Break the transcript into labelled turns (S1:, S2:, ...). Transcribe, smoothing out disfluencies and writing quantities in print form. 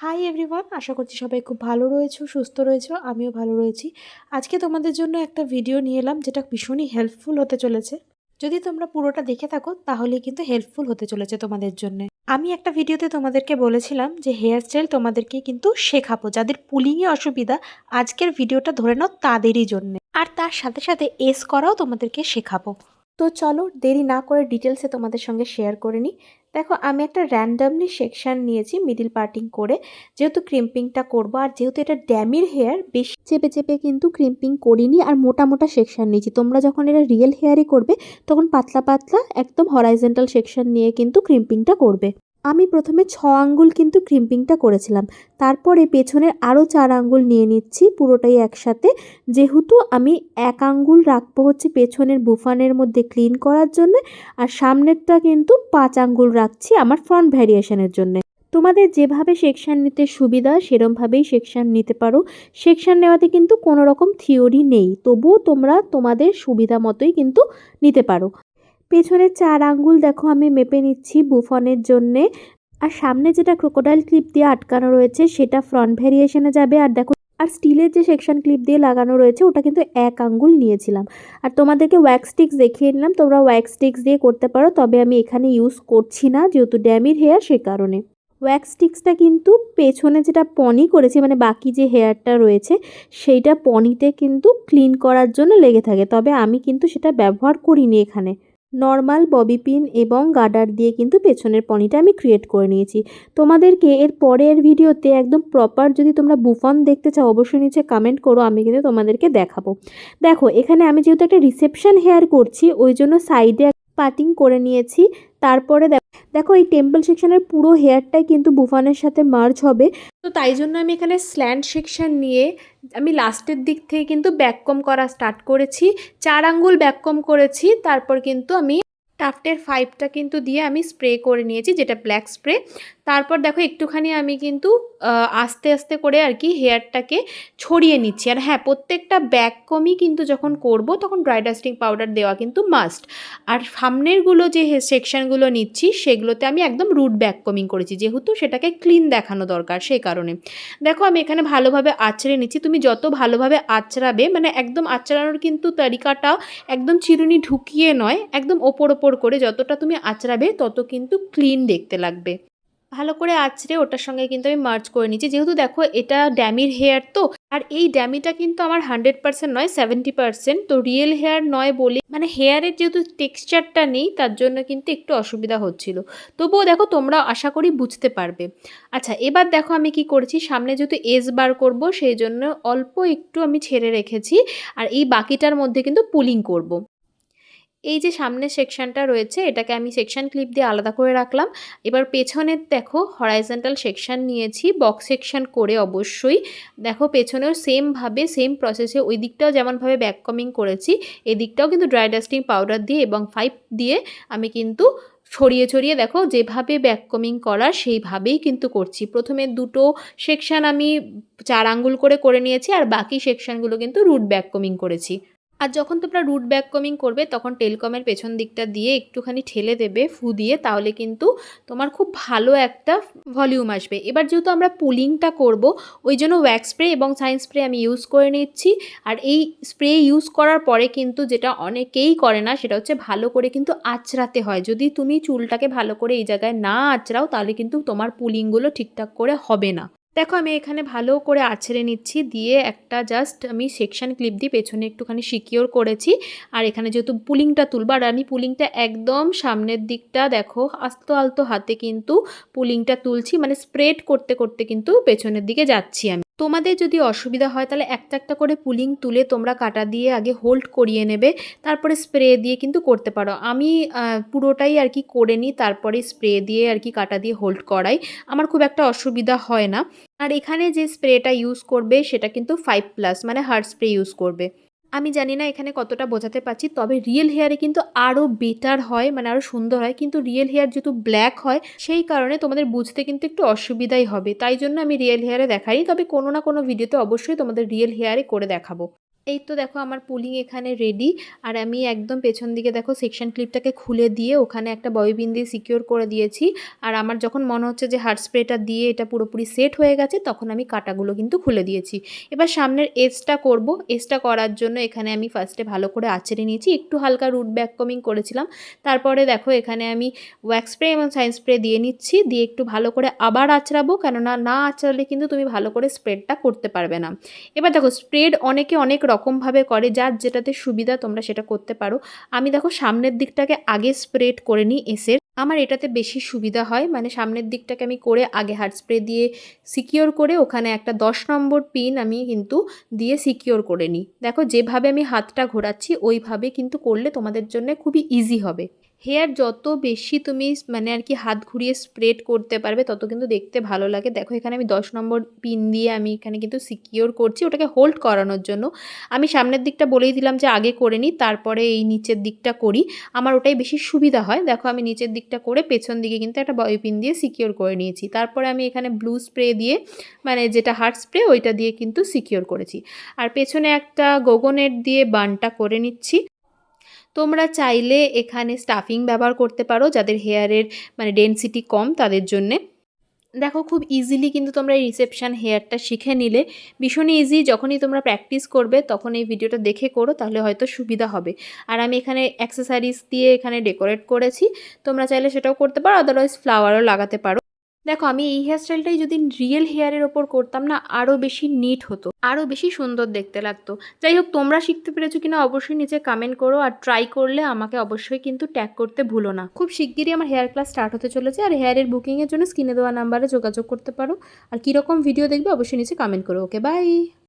S1: Hi everyone, আশা করছি সবাই খুব ভালো রয়েছো, সুস্থ রয়েছো। আমিও ভালো রয়েছি। আজকে তোমাদের জন্য একটা ভিডিও নিয়ে এলাম যেটা ভীষণই হেল্পফুল হতে চলেছে। যদি তোমরা পুরোটা দেখে থাকো তাহলে কিন্তু হেল্পফুল হতে চলেছে তোমাদের জন্য। আমি একটা ভিডিওতে তোমাদেরকে বলেছিলাম যে হেয়ার স্টাইল তোমাদেরকে কিন্তু শেখাবো, যাদের পুলিংয়ে অসুবিধা আজকের ভিডিওটা ধরে নাও তাদেরই জন্য। আর তার সাথে সাথে এস করাও তোমাদেরকে শেখাবো। তো চলো দেরি না করে ডিটেলসে তোমাদের সঙ্গে শেয়ার করে নিই। দেখো, আমি একটা র্যান্ডামলি সেকশন নিয়েছি মিডিল পার্টিং করে, যেহেতু ক্রিম্পিংটা করবো আর যেহেতু এটা ড্যামির হেয়ার, বেশি চেপে চেপে কিন্তু ক্রিম্পিং করিনি আর মোটা মোটা সেকশন নিয়েছি। তোমরা যখন এটা রিয়েল হেয়ারই করবে তখন পাতলা পাতলা একদম হরাইজন্টাল সেকশন নিয়ে কিন্তু ক্রিম্পিংটা করবে। আমি প্রথমে 6 আঙ্গুল কিন্তু ক্রিম্পিংটা করেছিলাম, তারপরে পেছনের আরও 4 আঙ্গুল নিয়ে নিচ্ছি পুরোটাই একসাথে। যেহেতু আমি 1 আঙ্গুল রাখবো হচ্ছে পেছনের বুফানের মধ্যে ক্লিন করার জন্য, আর সামনেরটা কিন্তু 5 আঙ্গুল রাখছি আমার ফ্রন্ট ভ্যারিয়েশনের জন্য। তোমাদের যেভাবে সেকশন নিতে সুবিধা সেরমভাবেই সেকশন নিতে পারো। সেকশন নেওয়াতে কিন্তু কোনো রকম থিওরি নেই, তবুও তোমরা তোমাদের সুবিধা মতোই কিন্তু নিতে পারো। পেছনের 4 আঙ্গুল দেখো আমি মেপে নিচ্ছি বুফনের জন্যে। আর সামনে যেটা ক্রোকোডাইল ক্লিপ দিয়ে আটকানো রয়েছে সেটা ফ্রন্ট ভ্যারিয়েশনে যাবে। আর দেখো, আর স্টিলের যে সেকশন ক্লিপ দিয়ে লাগানো রয়েছে ওটা কিন্তু 1 আঙ্গুল নিয়েছিলাম। আর তোমাদেরকে ওয়্যাক্স স্টিক্স দেখিয়ে নিলাম, তোমরা ওয়্যাক্স স্টিক্স দিয়ে করতে পারো, তবে আমি এখানে ইউজ করছি না যেহেতু ড্যামির হেয়ার, সে কারণে। ওয়্যাক্স স্টিক্সটা কিন্তু পেছনে যেটা পনি করেছি, মানে বাকি যে হেয়ারটা রয়েছে সেইটা পনিতে কিন্তু ক্লিন করার জন্য লেগে থাকে, তবে আমি কিন্তু সেটা ব্যবহার করিনি এখানে। নর্মাল ববি পিন এবং গার্ডার দিয়ে কিন্তু পেছনের পনিটা আমি ক্রিয়েট করে নিয়েছি। তোমাদেরকে এর পরের ভিডিওতে একদম প্রপার যদি তোমরা বুফন দেখতে চাও অবশ্যই নিচে কমেন্ট করো, আমি কিন্তু তোমাদেরকে দেখাবো। দেখো, এখানে আমি যেহেতু একটা রিসেপশন হেয়ার করছি ওই জন্য সাইডে পাটিং করে নিয়েছি। তারপরে দেখো এই টেম্পল সেকশনের পুরো হেয়ারটাই কিন্তু বুফানের সাথে মার্জ হবে, তো তাই জন্য আমি এখানে স্ল্যান্ট সেকশন নিয়ে আমি লাস্টের দিক থেকে কিন্তু ব্যাককম করা স্টার্ট করেছি। 4 আঙ্গুল ব্যাককম করেছি, তারপর কিন্তু আমি টাফটের 5টা কিন্তু দিয়ে আমি স্প্রে করে নিয়েছি, যেটা ব্ল্যাক স্প্রে। তারপর দেখো একটুখানি আমি কিন্তু আস্তে আস্তে করে আর কি হেয়ারটাকে ছড়িয়ে নিচ্ছি। আর হ্যাঁ, প্রত্যেকটা ব্যাককমই কিন্তু যখন করব তখন ড্রাই ডাস্টিং পাউডার দেওয়া কিন্তু মাস্ট। আর সামনেরগুলো যে সেকশনগুলো নিচ্ছি সেগুলোতে আমি একদম রুট ব্যাককমিং করেছি, যেহেতু সেটাকে ক্লিন দেখানো দরকার সেই কারণে। দেখো, আমি এখানে ভালোভাবে আঁচড়ে নিচ্ছি। তুমি যত ভালোভাবে আঁচড়াবে, মানে একদম আঁচড়ানোর কিন্তু তরিকাটা একদম চিরুনি ঢুকিয়ে নয়, একদম ওপর ওপর করে যতটা তুমি আঁচড়াবে তত কিন্তু ক্লিন দেখতে লাগবে। ভালো করে আঁচড়ে ওটার সঙ্গে কিন্তু আমি মার্চ করে নিচ্ছি, যেহেতু দেখো এটা ড্যামির হেয়ার, তো আর এই ড্যামিটা কিন্তু আমার 100% নয়, 70%। তো রিয়েল হেয়ার নয় বলে, মানে হেয়ারের যেহেতু টেক্সচারটা নেই তার জন্য কিন্তু একটু অসুবিধা হচ্ছিল। তবুও দেখো তোমরা আশা করি বুঝতে পারবে। আচ্ছা, এবার দেখো আমি কি করেছি, সামনে যেহেতু এজ বার করব সেই জন্য অল্প একটু আমি ছেড়ে রেখেছি, আর এই বাকিটার মধ্যে কিন্তু পুলিং করব। এই যে সামনের সেকশনটা রয়েছে এটাকে আমি সেকশন ক্লিপ দিয়ে আলাদা করে রাখলাম। এবার পেছনের দেখো হরাইজন্টাল সেকশন নিয়েছি বক্স সেকশন করে, অবশ্যই দেখো পেছনেও সেমভাবে সেম প্রসেসে ওই দিকটাও যেমনভাবে ব্যাককমিং করেছি এদিকটাও কিন্তু ড্রাই ডাস্টিং পাউডার দিয়ে এবং 5 দিয়ে আমি কিন্তু ছড়িয়ে ছড়িয়ে দেখো যেভাবে ব্যাককমিং করা সেইভাবেই কিন্তু করছি। প্রথমে দুটো সেকশন আমি 4 আঙ্গুল করে করে নিয়েছি আর বাকি সেকশনগুলো কিন্তু রুট ব্যাককমিং করেছি। আর যখন তোমরা রুট ব্যাককমিং করবে তখন টেলকমের পেছন দিকটা দিয়ে একটুখানি ঠেলে দেবে ফু দিয়ে, তাহলে কিন্তু তোমার খুব ভালো একটা ভলিউম আসবে। এবার যেহেতু আমরা পুলিংটা করব ওই জন্য ওয়্যাক্স স্প্রে এবং সাইন স্প্রে আমি ইউজ করে নিচ্ছি। আর এই স্প্রে ইউজ করার পরে কিন্তু যেটা অনেকেই করে না সেটা হচ্ছে ভালো করে কিন্তু আঁচড়াতে হয়। যদি তুমি চুলটাকে ভালো করে এই জায়গায় না আঁচড়াও তাহলে কিন্তু তোমার পুলিংগুলো ঠিকঠাক করে হবে না। দেখো, আমি এখানে ভালো করে আঁচড়ে নিচ্ছি, দিয়ে একটা জাস্ট আমি সেকশন ক্লিপ দিয়ে পেছনে একটুখানি সিকিওর করেছি। আর এখানে যেহেতু পুলিংটা তুলবো, আর আমি পুলিংটা একদম সামনের দিকটা দেখো আস্তে আলতো হাতে কিন্তু পুলিংটা তুলছি, মানে স্প্রেড করতে করতে কিন্তু পেছনের দিকে যাচ্ছি আমি। তোমাদের যদি অসুবিধা হয় তাহলে একটা একটা করে পুলিং তুলে তোমরা কাটা দিয়ে আগে হোল্ড করিয়ে নেবে, তারপরে স্প্রে দিয়ে কিন্তু করতে পারো। আমি পুরোটাই আর কি করে নিই, তারপরে স্প্রে দিয়ে আর কি কাটা দিয়ে হোল্ড করাই, আমার খুব একটা অসুবিধা হয় না। আর এখানে যে স্প্রেটা ইউজ করবে সেটা কিন্তু 5+ মানে হার্ড স্প্রে ইউজ করবে। আমি জানি না এখানে কতটা বোঝাতে পারছি, তবে রিয়েল হেয়ারে কিন্তু আরও বেটার হয়, মানে আরও সুন্দর হয়, কিন্তু রিয়েল হেয়ার যেহেতু ব্ল্যাক হয় সেই কারণে তোমাদের বুঝতে কিন্তু একটু অসুবিধাই হবে, তাই জন্য আমি রিয়েল হেয়ারে দেখাই, তবে কোনো না কোনো ভিডিওতে অবশ্যই তোমাদের রিয়েল হেয়ারে করে দেখাবো। এই তো দেখো আমার পুলিং এখানে রেডি। আর আমি একদম পেছন দিকে দেখো সেকশন ক্লিপটাকে খুলে দিয়ে ওখানে একটা ববি পিন দিয়ে সিকিওর করে দিয়েছি। আর আমার যখন মনে হচ্ছে যে হার্ট স্প্রেটা দিয়ে এটা পুরোপুরি সেট হয়ে গেছে, তখন আমি কাটাগুলো কিন্তু খুলে দিয়েছি। এবার সামনের এজটা করব। এজটা করার জন্য এখানে আমি ফার্স্টে ভালো করে আঁচড়ে নিয়েছি, একটু হালকা রুট ব্যাক কমিং করেছিলাম। তারপরে দেখো এখানে আমি ওয়্যাক্স স্প্রে এবং সাইন স্প্রে দিয়ে নিচ্ছি, দিয়ে একটু ভালো করে আবার আঁচড়াবো, কেননা না আঁচড়ালে কিন্তু তুমি ভালো করে স্প্রেডটা করতে পারবে না। এবার দেখো স্প্রেড অনেকে অনেক রকমভাবে করে, যার যেটাতে সুবিধা তোমরা সেটা করতে পারো। আমি দেখো সামনের দিকটাকে আগে স্প্রেড করে নিই এসের, আমার এটাতে বেশি সুবিধা হয়। মানে সামনের দিকটাকে আমি করে আগে হার্ট স্প্রে দিয়ে সিকিওর করে ওখানে একটা 10 নম্বর পিন আমি কিন্তু দিয়ে সিকিওর করে নিই। দেখো যেভাবে আমি হাতটা ঘোরাচ্ছি ওইভাবে কিন্তু করলে তোমাদের জন্য খুবই ইজি হবে। হেয়ার যত বেশি তুমি মানে আর কি হাত ঘুরিয়ে স্প্রেড করতে পারবে তত কিন্তু দেখতে ভালো লাগে। দেখো এখানে আমি 10 নম্বর পিন দিয়ে আমি এখানে কিন্তু সিকিওর করছি, ওটাকে হোল্ড করানোর জন্য। আমি সামনের দিকটা বলেই দিলাম যে আগে করে নিই, তারপরে এই নিচের দিকটা করি, আমার ওটাই বেশি সুবিধা হয়। দেখো আমি নিচের দিকটা করে পেছন দিকে কিন্তু একটা ববি পিন দিয়ে সিকিওর করে নিয়েছি। তারপরে আমি এখানে ব্লু স্প্রে দিয়ে, মানে যেটা হার্ট স্প্রে, ওইটা দিয়ে কিন্তু সিকিওর করেছি। আর পেছনে একটা গোগোনেট দিয়ে বানটা করে নিচ্ছি। তোমরা চাইলে এখানে স্টাফিং ব্যবহার করতে পারো, যাদের হেয়ারের মানে ডেনসিটি কম তাদের জন্যে। দেখো খুব ইজিলি কিন্তু তোমরা এই রিসেপশন হেয়ারটা শিখে নিলে, ভীষণই ইজি। যখনই তোমরা প্র্যাকটিস করবে তখন এই ভিডিওটা দেখে করো, তাহলে হয়তো সুবিধা হবে। আর আমি এখানে অ্যাক্সেসারিজ দিয়ে এখানে ডেকোরেট করেছি, তোমরা চাইলে সেটাও করতে পারো, আদারওয়াইজ ফ্লাওয়ারও লাগাতে পারো। দেখো আমি এই হেয়ারস্টাইলটাই যদি রিয়েল হেয়ারের ওপর করতাম না, আরও বেশি নিট হতো, আরও বেশি সুন্দর দেখতে লাগতো। যাই হোক, তোমরা শিখতে পেরেছো কিনা অবশ্যই নিচে কমেন্ট করো, আর ট্রাই করলে আমাকে অবশ্যই কিন্তু ট্যাগ করতে ভুলো না। খুব শিগগিরই আমার হেয়ার ক্লাস স্টার্ট হতে চলেছে, আর হেয়ারের বুকিংয়ের জন্য স্ক্রিনে দেওয়া নাম্বারে যোগাযোগ করতে পারো। আর কীরকম ভিডিও দেখবে অবশ্যই নিচে কমেন্ট করো। ওকে, বাই।